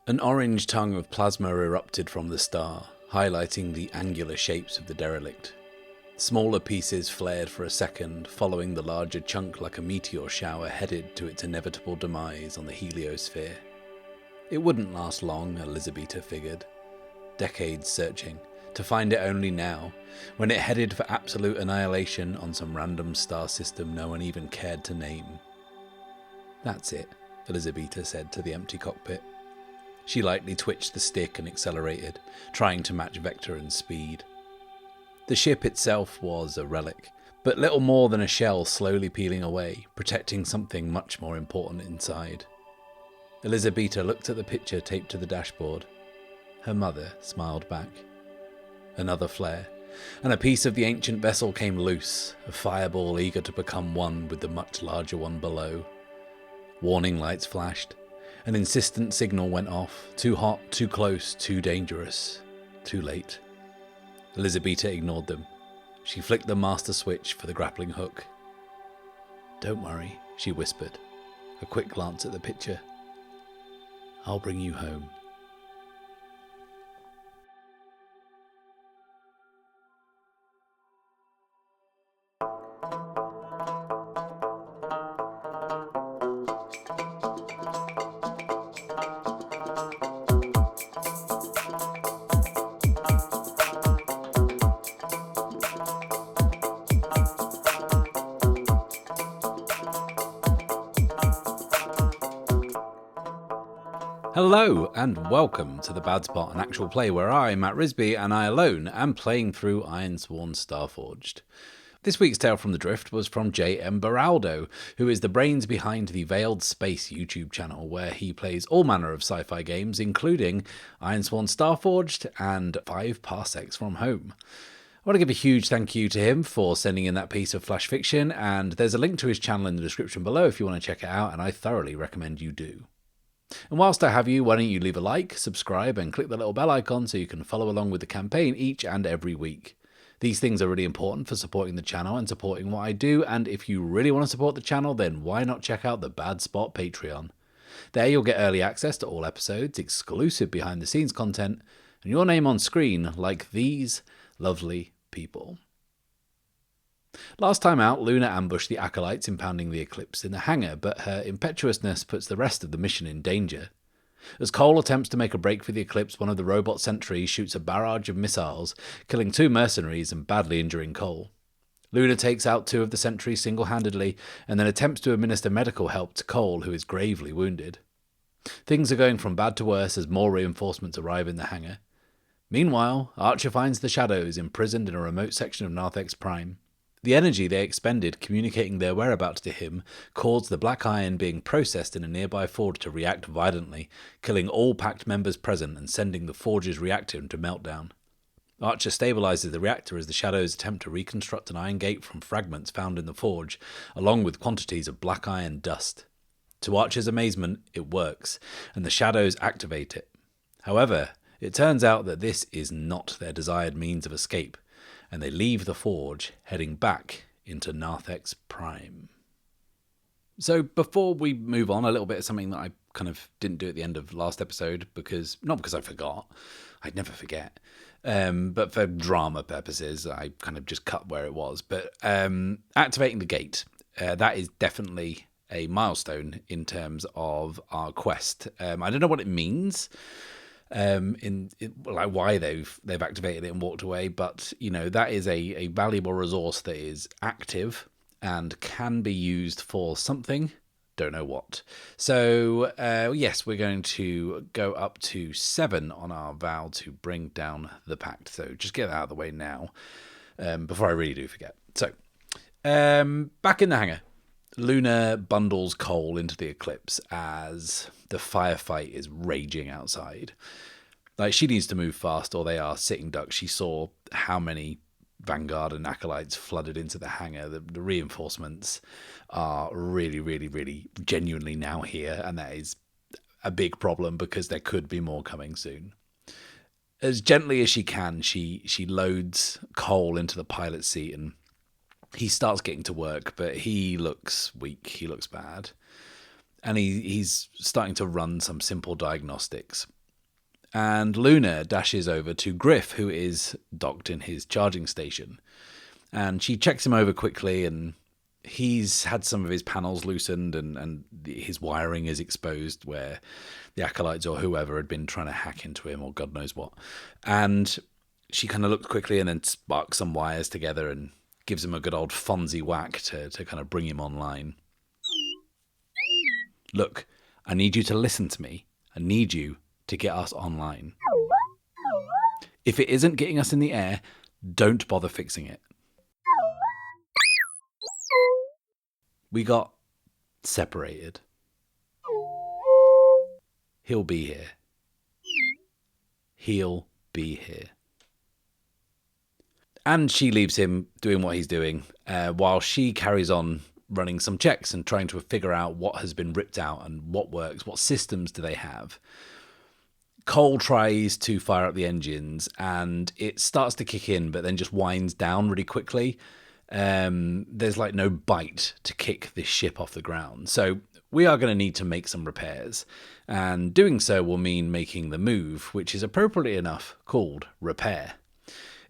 An orange tongue of plasma erupted from the star, highlighting the angular shapes of the derelict. Smaller pieces flared for a second, following the larger chunk like a meteor shower headed to its inevitable demise on the heliosphere. It wouldn't last long, Elizabeta figured. Decades searching, to find it only now, when it headed for absolute annihilation on some random star system no one even cared to name. "That's it," Elizabeta said to the empty cockpit. She lightly twitched the stick and accelerated, trying to match vector and speed. The ship itself was a relic, but little more than a shell slowly peeling away, protecting something much more important inside. Elizabeta looked at the picture taped to the dashboard. Her mother smiled back. Another flare, and a piece of the ancient vessel came loose, a fireball eager to become one with the much larger one below. Warning lights flashed. An insistent signal went off. Too hot, too close, too dangerous. Too late. Elizabeta ignored them. She flicked the master switch for the grappling hook. "Don't worry," she whispered, a quick glance at the picture. "I'll bring you home." Hello and welcome to the Bad Spot, an actual play where I, Matt Risby, and I alone am playing through Ironsworn Starforged. This week's Tale from the Drift was from J.M. Baraldo, who is the brains behind the Veiled Space YouTube channel, where he plays all manner of sci-fi games, including Ironsworn Starforged and 5 Parsecs from Home. I want to give a huge thank you to him for sending in that piece of flash fiction, and there's a link to his channel in the description below if you want to check it out, and I thoroughly recommend you do. And whilst I have you, why don't you leave a like, subscribe, and click the little bell icon so you can follow along with the campaign each and every week. These things are really important for supporting the channel and supporting what I do, and if you really want to support the channel, then why not check out the Bad Spot Patreon? There you'll get early access to all episodes, exclusive behind-the-scenes content, and your name on screen like these lovely people. Last time out, Luna ambushed the Acolytes impounding the Eclipse in the hangar, but her impetuousness puts the rest of the mission in danger. As Cole attempts to make a break for the Eclipse, one of the robot sentries shoots a barrage of missiles, killing 2 mercenaries and badly injuring Cole. Luna takes out 2 of the sentries single-handedly, and then attempts to administer medical help to Cole, who is gravely wounded. Things are going from bad to worse as more reinforcements arrive in the hangar. Meanwhile, Archer finds the Shadows imprisoned in a remote section of Narthex Prime. The energy they expended communicating their whereabouts to him caused the black iron being processed in a nearby forge to react violently, killing all Pact members present and sending the forge's reactor into meltdown. Archer stabilizes the reactor as the Shadows attempt to reconstruct an iron gate from fragments found in the forge, along with quantities of black iron dust. To Archer's amazement, it works, and the Shadows activate it. However, it turns out that this is not their desired means of escape, and they leave the forge, heading back into Narthex Prime. So before we move on, a little bit of something that I kind of didn't do at the end of last episode, not because I forgot, I'd never forget, but for drama purposes, I kind of just cut where it was. But activating the gate, that is definitely a milestone in terms of our quest. I don't know what it means. Like why they've activated it and walked away, but that is a valuable resource that is active and can be used for something. Don't know what. So yes, we're going to go up to 7 on our vow to bring down the Pact. So just get that out of the way now, before I really do forget. So back in the hangar, Luna bundles Cole into the Eclipse as the firefight is raging outside. Like, she needs to move fast or they are sitting ducks. She saw how many Vanguard and Acolytes flooded into the hangar. The reinforcements are really, really, really genuinely now here, and that is a big problem because there could be more coming soon. As gently as she can, she loads Cole into the pilot seat and he starts getting to work, but he looks weak. He looks bad. And he's starting to run some simple diagnostics. And Luna dashes over to Griff, who is docked in his charging station. And she checks him over quickly, and he's had some of his panels loosened and his wiring is exposed where the acolytes or whoever had been trying to hack into him or God knows what. And she kind of looked quickly and then sparks some wires together and gives him a good old Fonzie whack to kind of bring him online. Look, I need you to listen to me. I need you to get us online. If it isn't getting us in the air, don't bother fixing it. We got separated. He'll be here. He'll be here. And she leaves him doing what he's doing while she carries on running some checks and trying to figure out what has been ripped out and what works, what systems do they have. Cole tries to fire up the engines and it starts to kick in, but then just winds down really quickly. There's like no bite to kick this ship off the ground. So we are going to need to make some repairs. And doing so will mean making the move, which is appropriately enough called repair.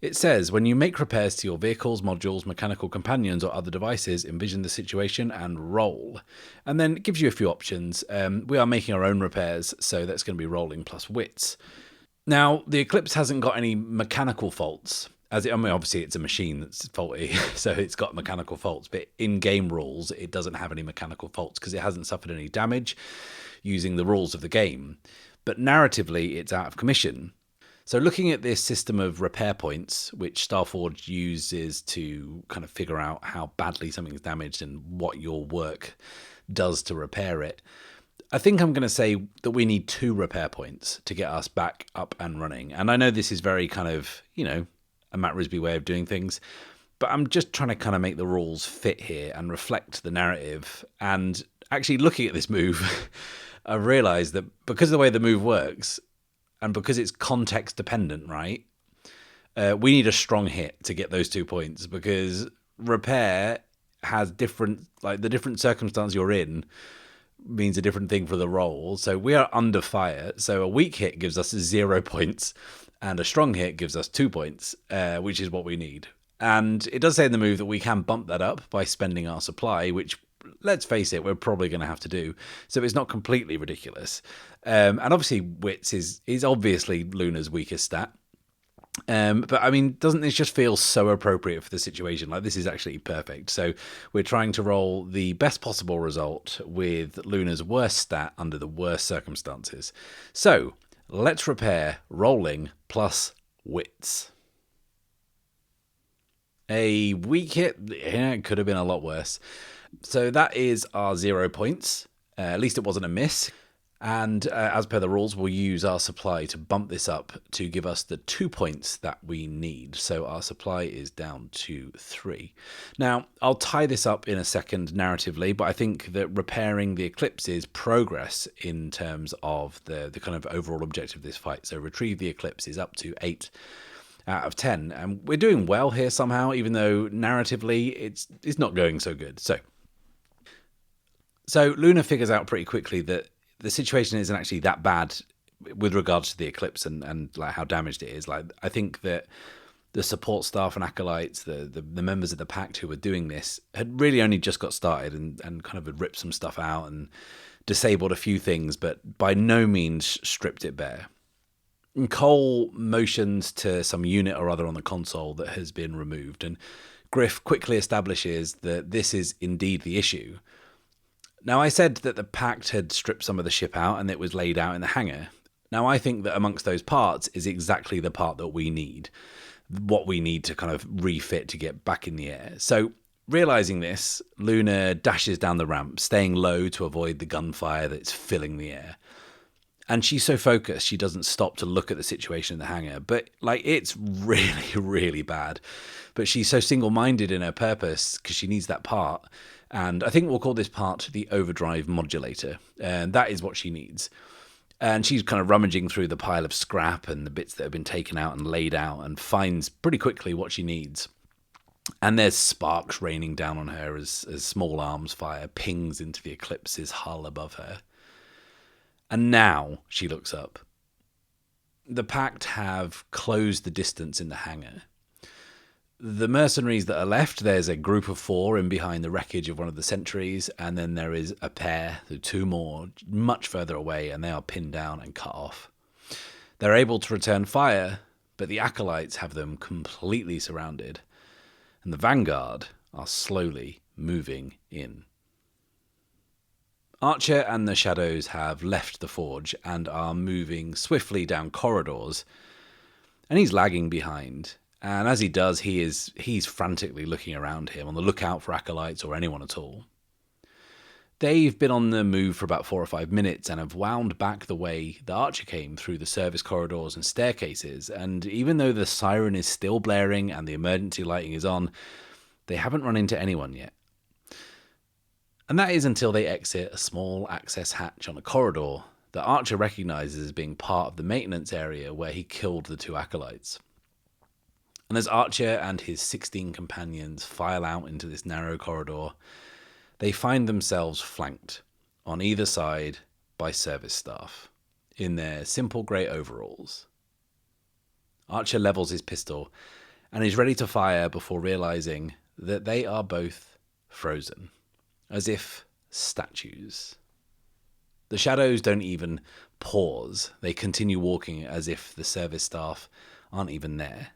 It says, when you make repairs to your vehicles, modules, mechanical companions, or other devices, envision the situation and roll. And then it gives you a few options. We are making our own repairs, so that's going to be rolling plus wits. Now, the Eclipse hasn't got any mechanical faults. Obviously, it's a machine that's faulty, so it's got mechanical faults. But in game rules, it doesn't have any mechanical faults because it hasn't suffered any damage using the rules of the game. But narratively, it's out of commission. So looking at this system of repair points, which Starforged uses to kind of figure out how badly something's damaged and what your work does to repair it, I think I'm going to say that we need 2 repair points to get us back up and running. And I know this is very kind of, a Matt Risby way of doing things, but I'm just trying to kind of make the rules fit here and reflect the narrative. And actually looking at this move, I realised that because of the way the move works, and because it's context dependent, right? We need a strong hit to get those 2 points because repair has different circumstance you're in means a different thing for the roll. So we are under fire. So a weak hit gives us 0 points and a strong hit gives us 2 points, which is what we need. And it does say in the move that we can bump that up by spending our supply, which, let's face it, we're probably going to have to do. So it's not completely ridiculous. And obviously wits is obviously Luna's weakest stat. But I mean, doesn't this just feel so appropriate for the situation? Like, this is actually perfect. So we're trying to roll the best possible result with Luna's worst stat under the worst circumstances. So let's repair rolling plus wits. A weak hit, it could have been a lot worse. So that is our 0 points. At least it wasn't a miss. And as per the rules, we'll use our supply to bump this up to give us the 2 points that we need. So our supply is down to 3. Now, I'll tie this up in a second narratively, but I think that repairing the Eclipse is progress in terms of the kind of overall objective of this fight. So retrieve the Eclipse is up to 8 out of 10. And we're doing well here somehow, even though narratively it's not going so good. So Luna figures out pretty quickly that the situation isn't actually that bad with regards to the Eclipse and like how damaged it is. Like, I think that the support staff and acolytes, the members of the pact who were doing this, had really only just got started and kind of had ripped some stuff out and disabled a few things, but by no means stripped it bare. And Cole motions to some unit or other on the console that has been removed, and Griff quickly establishes that this is indeed the issue. Now, I said that the Pact had stripped some of the ship out and it was laid out in the hangar. Now, I think that amongst those parts is exactly the part that we need, what we need to kind of refit to get back in the air. So, realizing this, Luna dashes down the ramp, staying low to avoid the gunfire that's filling the air. And she's so focused, she doesn't stop to look at the situation in the hangar. But, like, it's really, really bad. But she's so single-minded in her purpose because she needs that part. And I think we'll call this part the overdrive modulator. And that is what she needs. And she's kind of rummaging through the pile of scrap and the bits that have been taken out and laid out and finds pretty quickly what she needs. And there's sparks raining down on her as small arms fire pings into the Eclipse's hull above her. And now she looks up. The Pact have closed the distance in the hangar. The mercenaries that are left, there's a group of 4 in behind the wreckage of one of the sentries, and then there is a pair, 2 more, much further away, and they are pinned down and cut off. They're able to return fire, but the acolytes have them completely surrounded, and the vanguard are slowly moving in. Archer and the Shadows have left the forge and are moving swiftly down corridors, and he's lagging behind. And as he does, he's frantically looking around him on the lookout for acolytes or anyone at all. They've been on the move for about 4 or 5 minutes and have wound back the way the Archer came through the service corridors and staircases, and even though the siren is still blaring and the emergency lighting is on, they haven't run into anyone yet. And that is until they exit a small access hatch on a corridor that Archer recognises as being part of the maintenance area where he killed the 2 acolytes. And as Archer and his 16 companions file out into this narrow corridor, they find themselves flanked on either side by service staff in their simple grey overalls. Archer levels his pistol and is ready to fire before realising that they are both frozen, as if statues. The Shadows don't even pause. They continue walking as if the service staff aren't even there.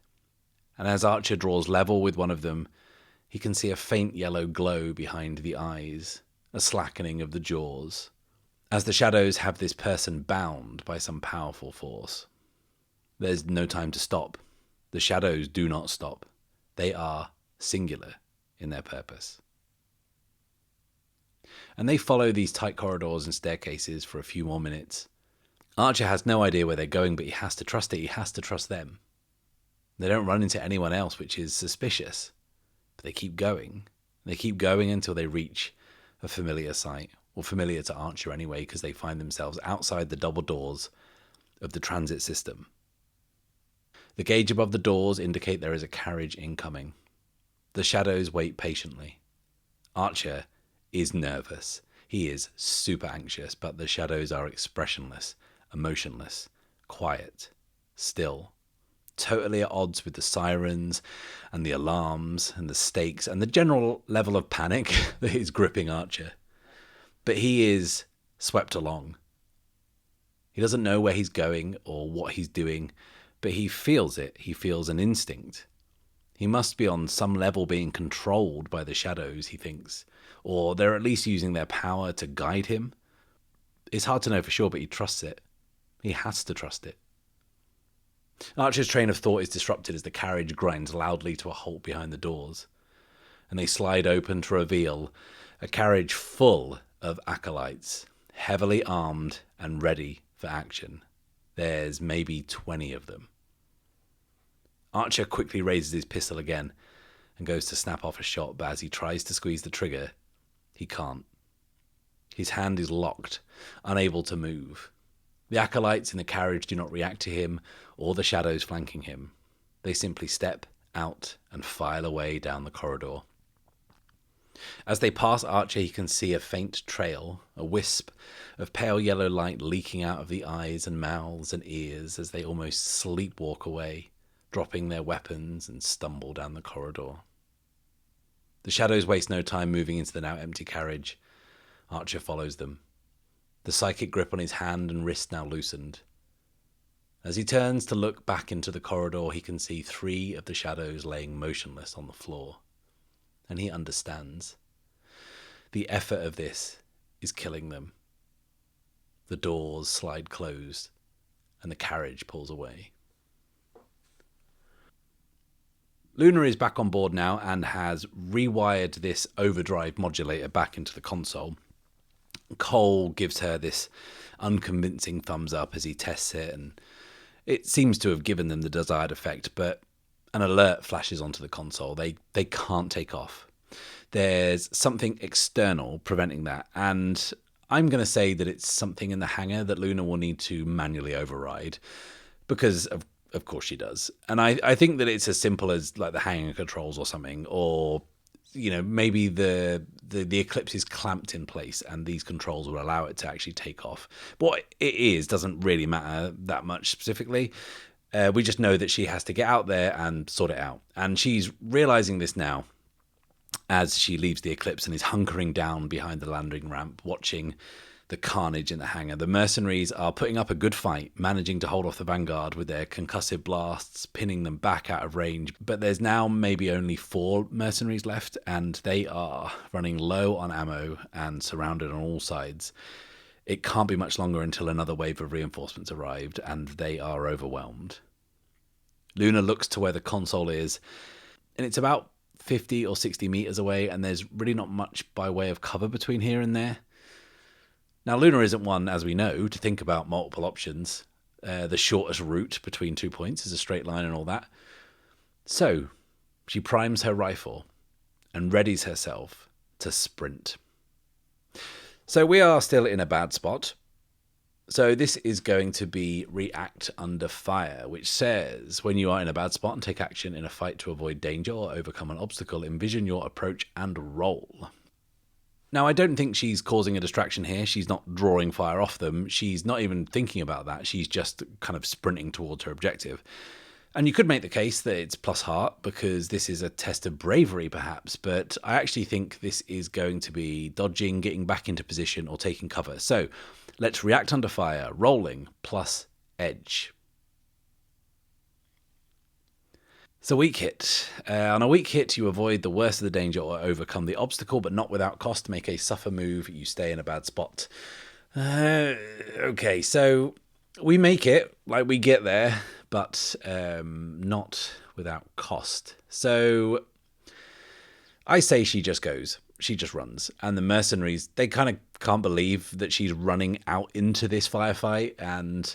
And as Archer draws level with one of them, he can see a faint yellow glow behind the eyes, a slackening of the jaws, as the Shadows have this person bound by some powerful force. There's no time to stop. The Shadows do not stop. They are singular in their purpose. And they follow these tight corridors and staircases for a few more minutes. Archer has no idea where they're going, but he has to trust it. He has to trust them. They don't run into anyone else, which is suspicious. But they keep going. They keep going until they reach a familiar sight, or familiar to Archer anyway, because they find themselves outside the double doors of the transit system. The gauge above the doors indicate there is a carriage incoming. The Shadows wait patiently. Archer is nervous. He is super anxious, but the Shadows are expressionless, emotionless, quiet, still. Totally at odds with the sirens and the alarms and the stakes and the general level of panic that is gripping Archer. But he is swept along. He doesn't know where he's going or what he's doing, but he feels it. He feels an instinct. He must be on some level being controlled by the Shadows, he thinks, or they're at least using their power to guide him. It's hard to know for sure, but he trusts it. He has to trust it. Archer's train of thought is disrupted as the carriage grinds loudly to a halt behind the doors, and they slide open to reveal a carriage full of acolytes, heavily armed and ready for action. There's maybe 20 of them. Archer quickly raises his pistol again and goes to snap off a shot, but as he tries to squeeze the trigger, he can't. His hand is locked, unable to move. The acolytes in the carriage do not react to him or the Shadows flanking him. They simply step out and file away down the corridor. As they pass Archer, he can see a faint trail, a wisp of pale yellow light leaking out of the eyes and mouths and ears as they almost sleepwalk away, dropping their weapons and stumble down the corridor. The Shadows waste no time moving into the now empty carriage. Archer follows them, the psychic grip on his hand and wrist now loosened. As he turns to look back into the corridor, he can see 3 of the Shadows laying motionless on the floor. And he understands. The effort of this is killing them. The doors slide closed, and the carriage pulls away. Luna is back on board now and has rewired this overdrive modulator back into the console. Cole gives her this unconvincing thumbs up as he tests it, and it seems to have given them the desired effect, but an alert flashes onto the console. They can't take off. There's something external preventing that, and I'm going to say that it's something in the hangar that Luna will need to manually override, because of course she does. And I think that it's as simple as like the hangar controls or something, or maybe the eclipse is clamped in place and these controls will allow it to actually take off. But what it is doesn't really matter that much specifically. We just know that she has to get out there and sort it out. And she's realizing this now as she leaves the eclipse and is hunkering down behind the landing ramp, watching the carnage in the hangar. The mercenaries are putting up a good fight, managing to hold off the vanguard with their concussive blasts, pinning them back out of range. But there's now maybe only 4 mercenaries left, and they are running low on ammo and surrounded on all sides. It can't be much longer until another wave of reinforcements arrived, and they are overwhelmed. Luna looks to where the console is, and it's about 50 or 60 meters away, and there's really not much by way of cover between here and there. Now, Luna isn't one, as we know, to think about multiple options. The shortest route between 2 points is a straight line and all that. So, she primes her rifle and readies herself to sprint. So we are still in a bad spot. So this is going to be react under fire, which says when you are in a bad spot and take action in a fight to avoid danger or overcome an obstacle, envision your approach and roll. Now, I don't think she's causing a distraction here. She's not drawing fire off them. She's not even thinking about that. She's just kind of sprinting towards her objective. And you could make the case that it's plus heart because this is a test of bravery, perhaps. But I actually think this is going to be dodging, getting back into position, or taking cover. So let's react under fire, rolling, plus edge. So weak hit. On a weak hit, you avoid the worst of the danger or overcome the obstacle, but not without cost. To make a suffer move, you stay in a bad spot. Okay, so we make it, like we get there, but not without cost. So I say she just goes. She just runs. And the mercenaries, they kind of can't believe that she's running out into this firefight. And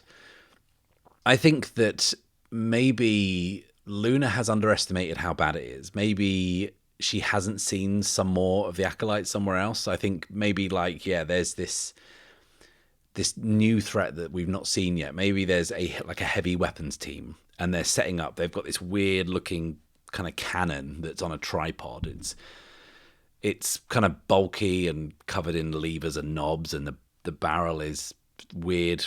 I think that maybe Luna has underestimated how bad it is. Maybe she hasn't seen some more of the acolytes somewhere else. I think maybe there's this new threat that we've not seen yet. Maybe there's a heavy weapons team and they're setting up. They've got this weird looking kind of cannon that's on a tripod. It's kind of bulky and covered in levers and knobs, and the barrel is weird,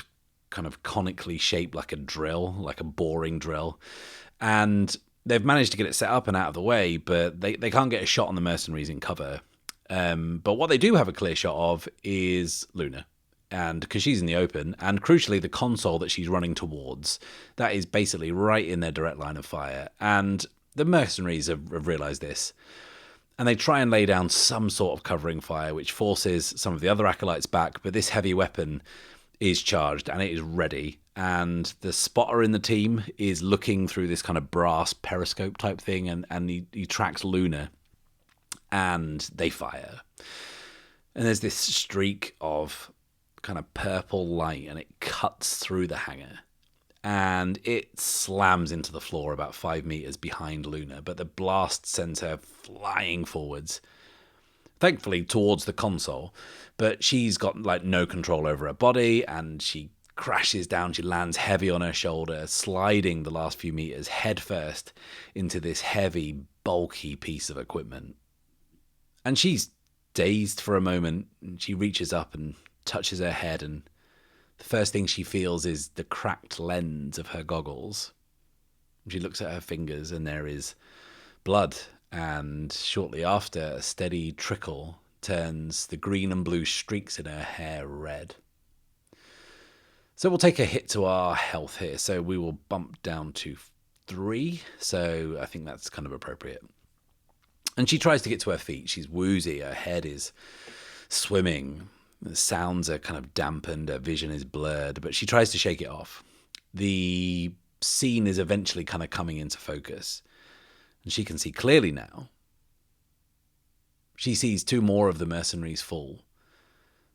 kind of conically shaped like a drill, like a boring drill. And they've managed to get it set up and out of the way, but they can't get a shot on the mercenaries in cover. But what they do have a clear shot of is Luna, and because she's in the open, and crucially the console that she's running towards, that is basically right in their direct line of fire. And the mercenaries have realised this, and they try and lay down some sort of covering fire, which forces some of the other acolytes back, but this heavy weapon is charged and it is ready. And the spotter in the team is looking through this kind of brass periscope type thing, and he tracks Luna, and they fire. And there's this streak of kind of purple light, and it cuts through the hangar, and it slams into the floor about 5 meters behind Luna, but the blast sends her flying forwards, thankfully towards the console, but she's got no control over her body, and she crashes down. She lands heavy on her shoulder, sliding the last few meters headfirst into this heavy, bulky piece of equipment. And she's dazed for a moment, and she reaches up and touches her head, and the first thing she feels is the cracked lens of her goggles. She looks at her fingers, and there is blood, and shortly after, a steady trickle turns the green and blue streaks in her hair red. So we'll take a hit to our health here. So we will bump down to 3. So I think that's kind of appropriate. And she tries to get to her feet. She's woozy. Her head is swimming. The sounds are kind of dampened. Her vision is blurred. But she tries to shake it off. The scene is eventually kind of coming into focus. And she can see clearly now. She sees 2 more of the mercenaries fall.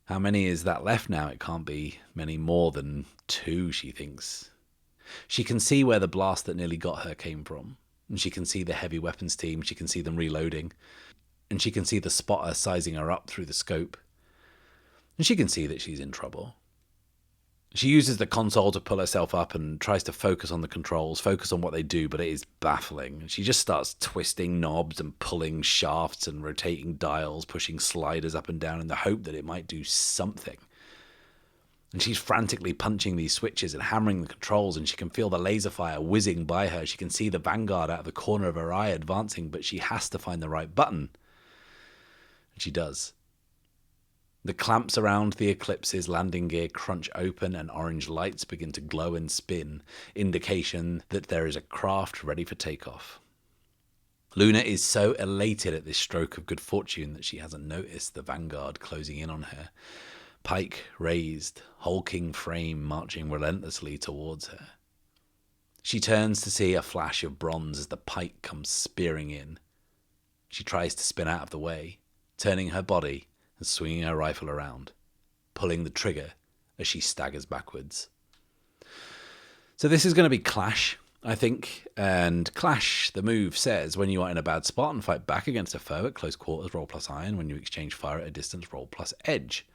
How many is that left now? It can't be many more than 2, she thinks. She can see where the blast that nearly got her came from. And she can see the heavy weapons team. She can see them reloading. And she can see the spotter sizing her up through the scope. And she can see that she's in trouble. She uses the console to pull herself up and tries to focus on the controls, focus on what they do, but it is baffling. She just starts twisting knobs and pulling shafts and rotating dials, pushing sliders up and down in the hope that it might do something. And she's frantically punching these switches and hammering the controls, and she can feel the laser fire whizzing by her. She can see the Vanguard out of the corner of her eye advancing, but she has to find the right button. And she does. The clamps around the Eclipse's landing gear crunch open and orange lights begin to glow and spin, indication that there is a craft ready for takeoff. Luna is so elated at this stroke of good fortune that she hasn't noticed the Vanguard closing in on her. Pike raised, hulking frame marching relentlessly towards her. She turns to see a flash of bronze as the pike comes spearing in. She tries to spin out of the way, turning her body and swinging her rifle around, pulling the trigger as she staggers backwards. So this is going to be Clash, I think. And Clash, the move, says when you are in a bad spot and fight back against a foe at close quarters, roll plus iron. When you exchange fire at a distance, roll plus edge.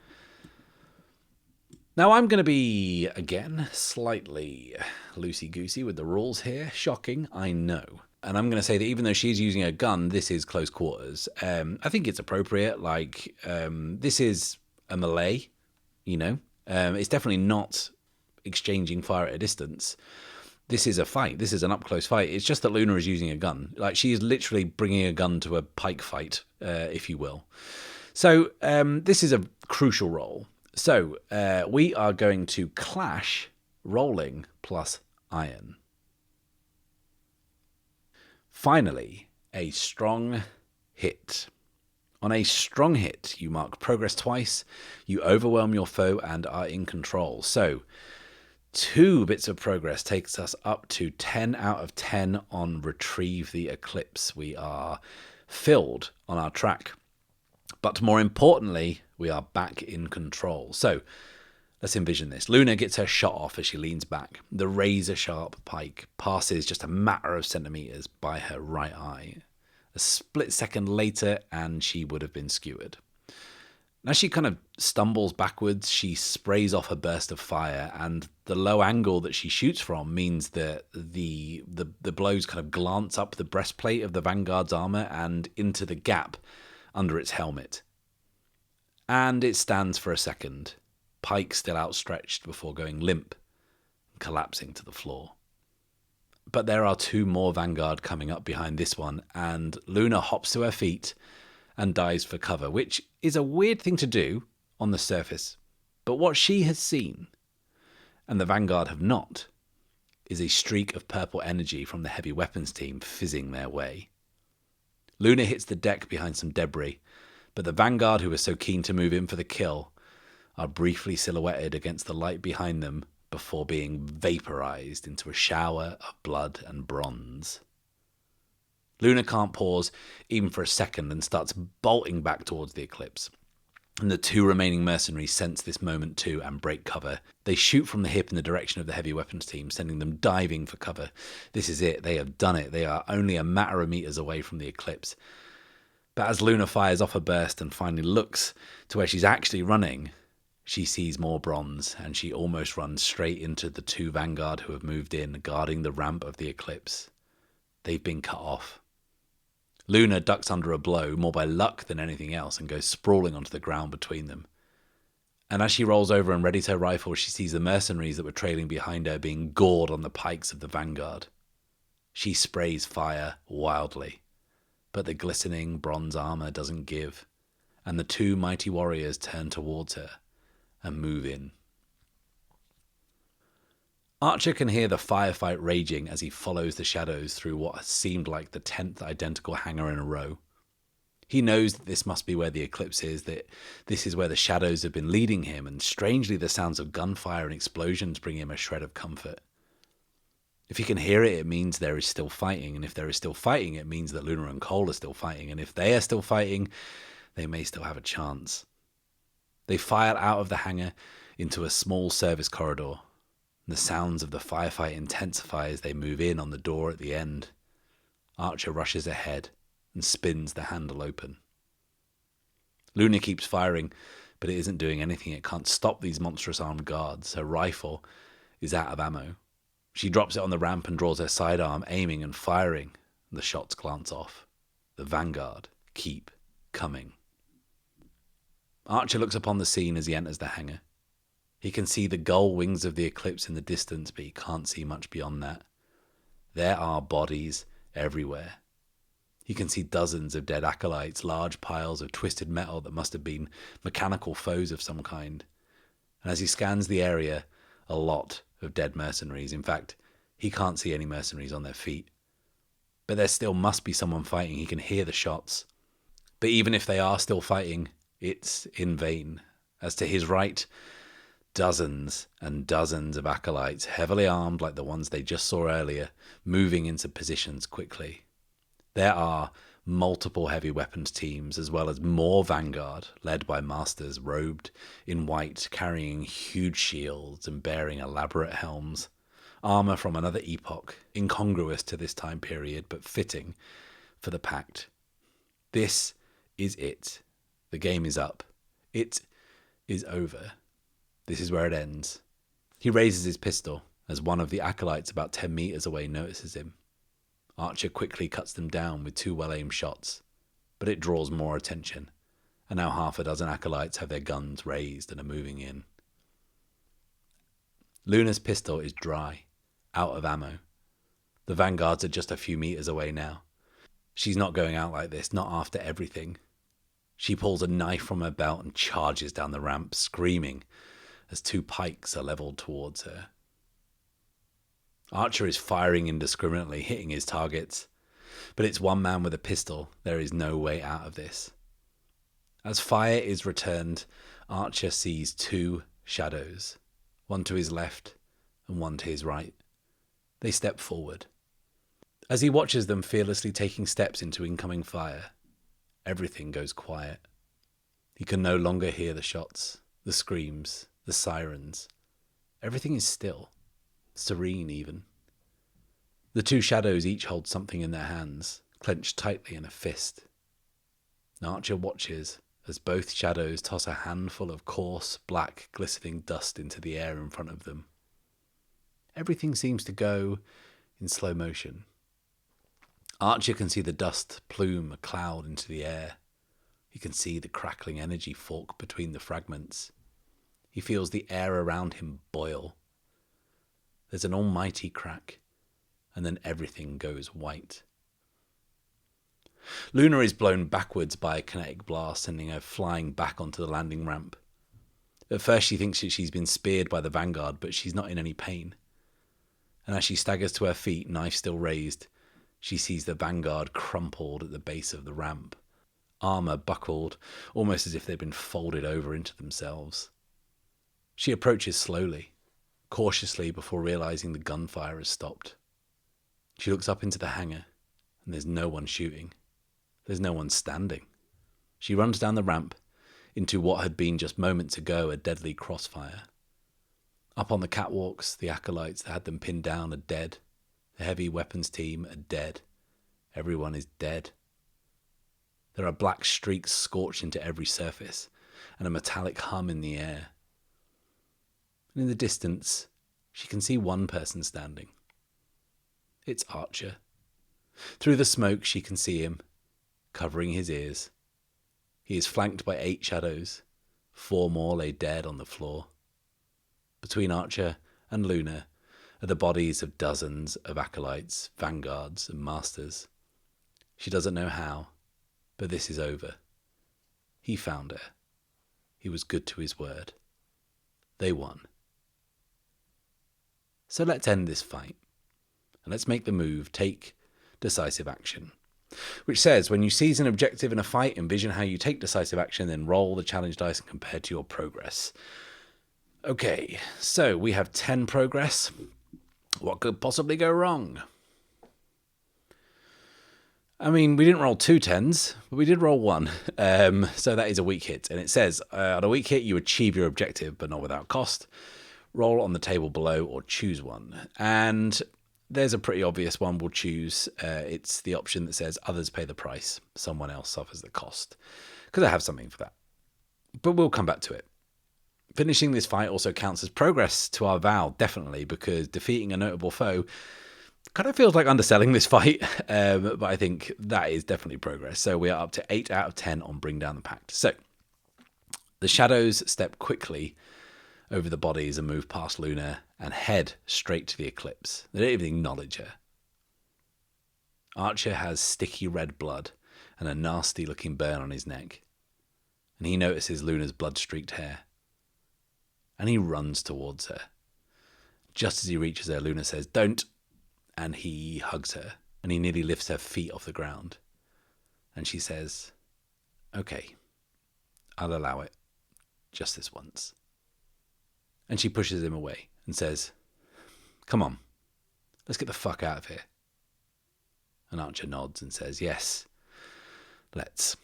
Now I'm going to be, again, slightly loosey-goosey with the rules here. Shocking, I know. And I'm going to say that even though she's using a gun, this is close quarters. I think it's appropriate. This is a melee, It's definitely not exchanging fire at a distance. This is a fight. This is an up-close fight. It's just that Luna is using a gun. She is literally bringing a gun to a pike fight, if you will. So this is a crucial roll. So we are going to Clash rolling plus iron. Finally, a strong hit. On a strong hit, you mark progress twice, you overwhelm your foe and are in control. So 2 bits of progress takes us up to 10 out of 10 on Retrieve the Eclipse. We are filled on our track. But more importantly, we are back in control. So let's envision this. Luna gets her shot off as she leans back. The razor-sharp pike passes just a matter of centimetres by her right eye. A split second later, and she would have been skewered. As she kind of stumbles backwards, she sprays off a burst of fire, and the low angle that she shoots from means that the blows kind of glance up the breastplate of the Vanguard's armour and into the gap under its helmet. And it stands for a second, pike still outstretched before going limp and collapsing to the floor. But there are 2 more Vanguard coming up behind this one, and Luna hops to her feet and dives for cover, which is a weird thing to do on the surface. But what she has seen, and the Vanguard have not, is a streak of purple energy from the heavy weapons team fizzing their way. Luna hits the deck behind some debris, but the Vanguard, who are so keen to move in for the kill, are briefly silhouetted against the light behind them before being vaporized into a shower of blood and bronze. Luna can't pause even for a second and starts bolting back towards the Eclipse. And the 2 remaining mercenaries sense this moment too and break cover. They shoot from the hip in the direction of the heavy weapons team, sending them diving for cover. This is it. They have done it. They are only a matter of meters away from the Eclipse. But as Luna fires off a burst and finally looks to where she's actually running, she sees more bronze, and she almost runs straight into the 2 Vanguard who have moved in, guarding the ramp of the Eclipse. They've been cut off. Luna ducks under a blow, more by luck than anything else, and goes sprawling onto the ground between them. And as she rolls over and readies her rifle, she sees the mercenaries that were trailing behind her being gored on the pikes of the Vanguard. She sprays fire wildly, but the glistening bronze armour doesn't give, and the 2 mighty warriors turn towards her and move in. Archer can hear the firefight raging as he follows the shadows through what seemed like the 10th identical hangar in a row. He knows that this must be where the Eclipse is, that this is where the shadows have been leading him, and strangely the sounds of gunfire and explosions bring him a shred of comfort. If he can hear it, it means there is still fighting, and if there is still fighting, it means that Luna and Cole are still fighting, and if they are still fighting, they may still have a chance. They file out of the hangar into a small service corridor. The sounds of the firefight intensify as they move in on the door at the end. Archer rushes ahead and spins the handle open. Luna keeps firing, but it isn't doing anything. It can't stop these monstrous armed guards. Her rifle is out of ammo. She drops it on the ramp and draws her sidearm, aiming and firing. The shots glance off. The vanguard keep coming. Archer looks upon the scene as he enters the hangar. He can see the gull wings of the Eclipse in the distance, but he can't see much beyond that. There are bodies everywhere. He can see dozens of dead acolytes, large piles of twisted metal that must have been mechanical foes of some kind. And as he scans the area, a lot of dead mercenaries. In fact, he can't see any mercenaries on their feet. But there still must be someone fighting. He can hear the shots. But even if they are still fighting, it's in vain. As to his right, dozens and dozens of acolytes, heavily armed like the ones they just saw earlier, moving into positions quickly. There are multiple heavy weapons teams, as well as more vanguard, led by masters robed in white, carrying huge shields and bearing elaborate helms. Armor from another epoch, incongruous to this time period, but fitting for the Pact. This is it. The game is up. It is over. This is where it ends. He raises his pistol as one of the acolytes about 10 meters away notices him. Archer quickly cuts them down with 2 well-aimed shots, but it draws more attention, and now half a dozen acolytes have their guns raised and are moving in. Luna's pistol is dry, out of ammo. The vanguards are just a few meters away now. She's not going out like this, not after everything. She pulls a knife from her belt and charges down the ramp, screaming as 2 pikes are leveled towards her. Archer is firing indiscriminately, hitting his targets. But it's one man with a pistol. There is no way out of this. As fire is returned, Archer sees 2 shadows, one to his left and one to his right. They step forward. As he watches them fearlessly taking steps into incoming fire, everything goes quiet. He can no longer hear the shots, the screams, the sirens. Everything is still. Serene even. The 2 shadows each hold something in their hands, clenched tightly in a fist. Archer watches as both shadows toss a handful of coarse, black, glistening dust into the air in front of them. Everything seems to go in slow motion. Archer can see the dust plume a cloud into the air. He can see the crackling energy fork between the fragments. He feels the air around him boil. There's an almighty crack, and then everything goes white. Luna is blown backwards by a kinetic blast, sending her flying back onto the landing ramp. At first she thinks that she's been speared by the vanguard, but she's not in any pain. And as she staggers to her feet, knife still raised, she sees the vanguard crumpled at the base of the ramp, armour buckled, almost as if they'd been folded over into themselves. She approaches slowly, cautiously, before realizing the gunfire has stopped. She looks up into the hangar, and there's no one shooting. There's no one standing. She runs down the ramp into what had been just moments ago a deadly crossfire. Up on the catwalks, the acolytes that had them pinned down are dead. The heavy weapons team are dead. Everyone is dead. There are black streaks scorched into every surface, and a metallic hum in the air. And in the distance, she can see one person standing. It's Archer. Through the smoke, she can see him, covering his ears. He is flanked by 8 shadows. 4 more lay dead on the floor. Between Archer and Luna are the bodies of dozens of acolytes, vanguards, and masters. She doesn't know how, but this is over. He found her. He was good to his word. They won. So let's end this fight, and let's make the move, take decisive action. Which says, when you seize an objective in a fight, envision how you take decisive action, then roll the challenge dice and compare to your progress. Okay, so we have 10 progress. What could possibly go wrong? I mean, we didn't roll 2 10s, but we did roll 1. So that is a weak hit. And it says, on a weak hit, you achieve your objective, but not without cost. Roll on the table below or choose one. And there's a pretty obvious one we'll choose. It's the option that says others pay the price. Someone else suffers the cost. Because I have something for that. But we'll come back to it. Finishing this fight also counts as progress to our vow, definitely, because defeating a notable foe kind of feels like underselling this fight, but I think that is definitely progress. So we are up to 8 out of 10 on Bring Down the Pact. So the shadows step quickly over the bodies and move past Luna and head straight to the Eclipse. They don't even acknowledge her. Archer has sticky red blood and a nasty looking burn on his neck, and he notices Luna's blood-streaked hair. And he runs towards her. Just as he reaches her, Luna says, "Don't," and he hugs her, and he nearly lifts her feet off the ground. And she says, "Okay, I'll allow it, just this once." And she pushes him away and says, "Come on, let's get the fuck out of here." And Archer nods and says, "Yes, let's."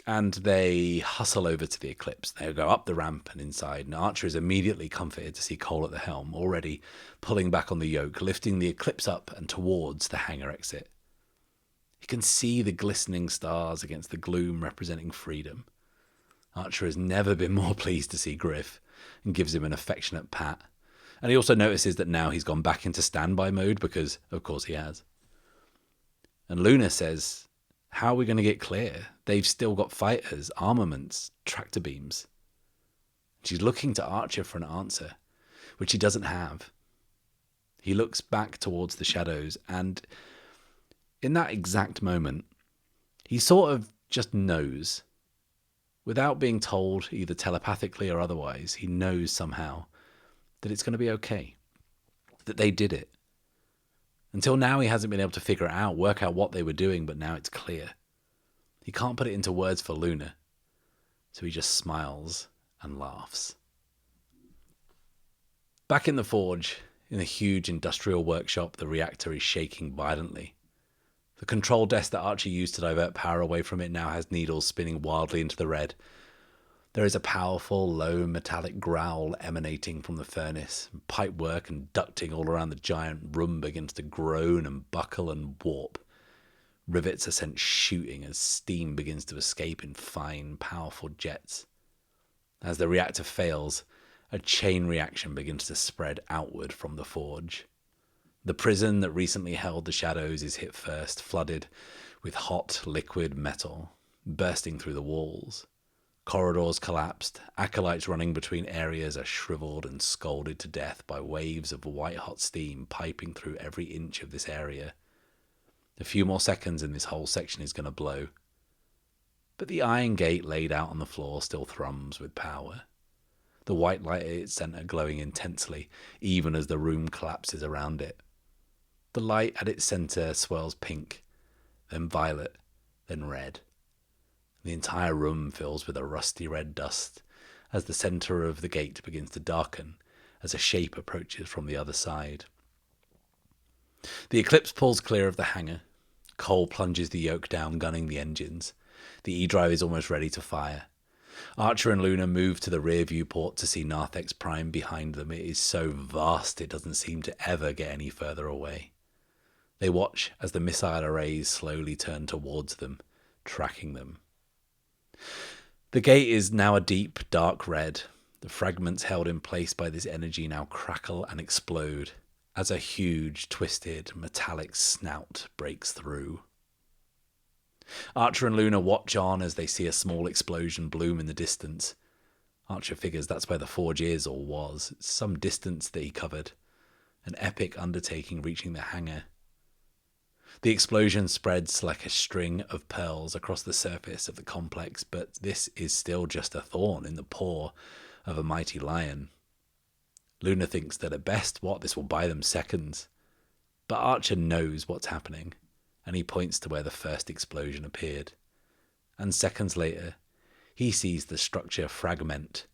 And they hustle over to the Eclipse. They go up the ramp and inside, and Archer is immediately comforted to see Cole at the helm, already pulling back on the yoke, lifting the Eclipse up and towards the hangar exit. He can see the glistening stars against the gloom representing freedom. Archer has never been more pleased to see Griff and gives him an affectionate pat. And he also notices that now he's gone back into standby mode because, of course, he has. And Luna says, "How are we going to get clear? They've still got fighters, armaments, tractor beams." She's looking to Archer for an answer, which he doesn't have. He looks back towards the shadows, and in that exact moment, he sort of just knows. Without being told, either telepathically or otherwise, he knows somehow that it's going to be okay. That they did it. Until now, he hasn't been able to figure it out, work out what they were doing, but now it's clear. He can't put it into words for Luna, so he just smiles and laughs. Back in the forge, in the huge industrial workshop, the reactor is shaking violently. The control desk that Archer used to divert power away from it now has needles spinning wildly into the red. There is a powerful, low metallic growl emanating from the furnace. Pipework and ducting all around the giant room begins to groan and buckle and warp. Rivets are sent shooting as steam begins to escape in fine, powerful jets. As the reactor fails, a chain reaction begins to spread outward from the forge. The prison that recently held the shadows is hit first, flooded with hot, liquid metal, bursting through the walls. Corridors collapsed, acolytes running between areas are shriveled and scalded to death by waves of white-hot steam piping through every inch of this area. A few more seconds and this whole section is going to blow. But the iron gate laid out on the floor still thrums with power. The white light at its centre glowing intensely, even as the room collapses around it. The light at its centre swirls pink, then violet, then red. The entire room fills with a rusty red dust as the centre of the gate begins to darken as a shape approaches from the other side. The Eclipse pulls clear of the hangar. Cole plunges the yoke down, gunning the engines. The E-drive is almost ready to fire. Archer and Luna move to the rear viewport to see Narthex Prime behind them. It is so vast it doesn't seem to ever get any further away. They watch as the missile arrays slowly turn towards them, tracking them. The gate is now a deep, dark red. The fragments held in place by this energy now crackle and explode as a huge, twisted, metallic snout breaks through. Archer and Luna watch on as they see a small explosion bloom in the distance. Archer figures that's where the forge is or was. It's some distance that he covered. An epic undertaking reaching the hangar. The explosion spreads like a string of pearls across the surface of the complex, but this is still just a thorn in the paw of a mighty lion. Luna thinks that at best, this will buy them seconds. But Archer knows what's happening, and he points to where the first explosion appeared. And seconds later, he sees the structure fragment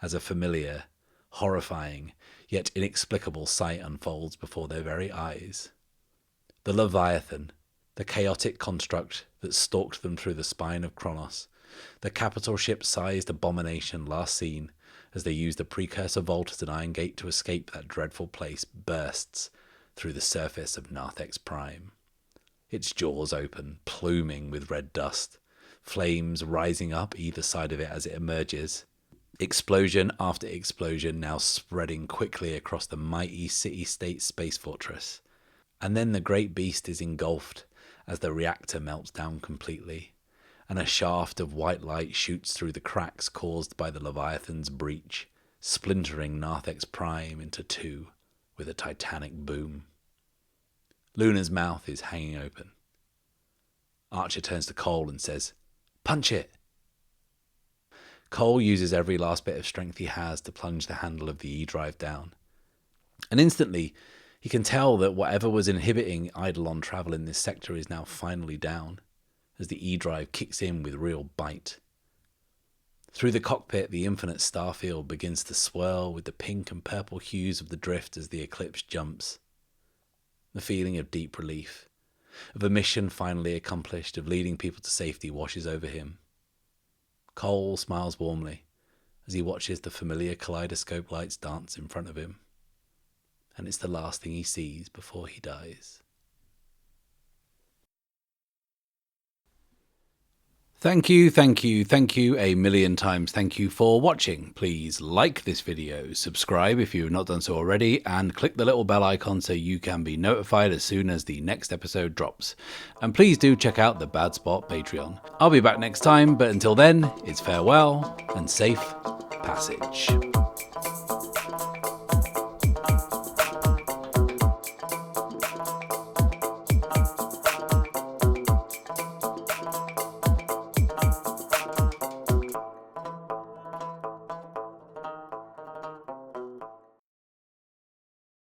as a familiar, horrifying, yet inexplicable sight unfolds before their very eyes. The Leviathan, the chaotic construct that stalked them through the spine of Kronos, the capital ship-sized abomination last seen as they used the precursor vault as an iron gate to escape that dreadful place, bursts through the surface of Narthex Prime. Its jaws open, pluming with red dust, flames rising up either side of it as it emerges. Explosion after explosion now spreading quickly across the mighty city-state space fortress. And then the great beast is engulfed as the reactor melts down completely, and a shaft of white light shoots through the cracks caused by the Leviathan's breach, splintering Narthex Prime into two with a titanic boom. Luna's mouth is hanging open. Archer turns to Cole and says, "Punch it!" Cole uses every last bit of strength he has to plunge the handle of the E-Drive down. And instantly, he can tell that whatever was inhibiting Eidolon travel in this sector is now finally down, as the E-Drive kicks in with real bite. Through the cockpit, the infinite starfield begins to swirl with the pink and purple hues of the drift as the eclipse jumps. The feeling of deep relief, of a mission finally accomplished, of leading people to safety washes over him. Cole smiles warmly as he watches the familiar kaleidoscope lights dance in front of him. And it's the last thing he sees before he dies. Thank you a million times. Thank you for watching. Please like this video, subscribe if you have not done so already, and click the little bell icon so you can be notified as soon as the next episode drops. And please do check out the Bad Spot Patreon. I'll be back next time, but until then, it's farewell and safe passage.